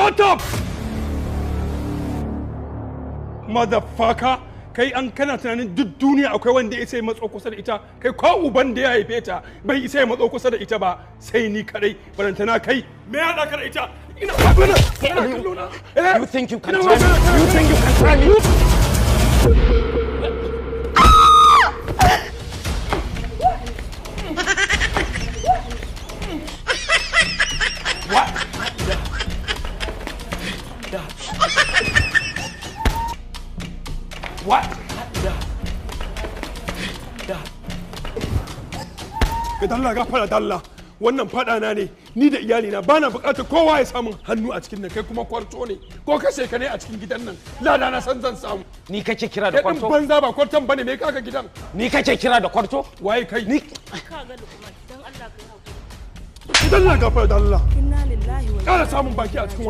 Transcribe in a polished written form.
Shut up! Motherfucker! Kai an kana tunanin duk duniya akwai wanda ya sai matso kusa da ita, kai ko uban da ya haife ta bai isa ya matso kusa da ita ba, sai ni kadai barantana kai. Me ya haɗa ka da ita? Ina faɗa kallo na. You think you can try me? You think you can try me? What? Ka dalla gafara dalla. Wannan fada na ne, ni da iyalina bana bukatar kowa ya samu hannu a cikin nan, kai kuma kwarto ne ko kashe ka ne a cikin gidan nan. Lada na san zan samu. Ni kake kira da kwarto? Kai banza ba kwarton bane, me kaga gidan? Ni kake kira da kwarto? Waye kai? Ka ga Lukman, dan Allah ka yi hakuri. Idan na gafara dalla. Inna lillahi wa Kara samun baki a cikin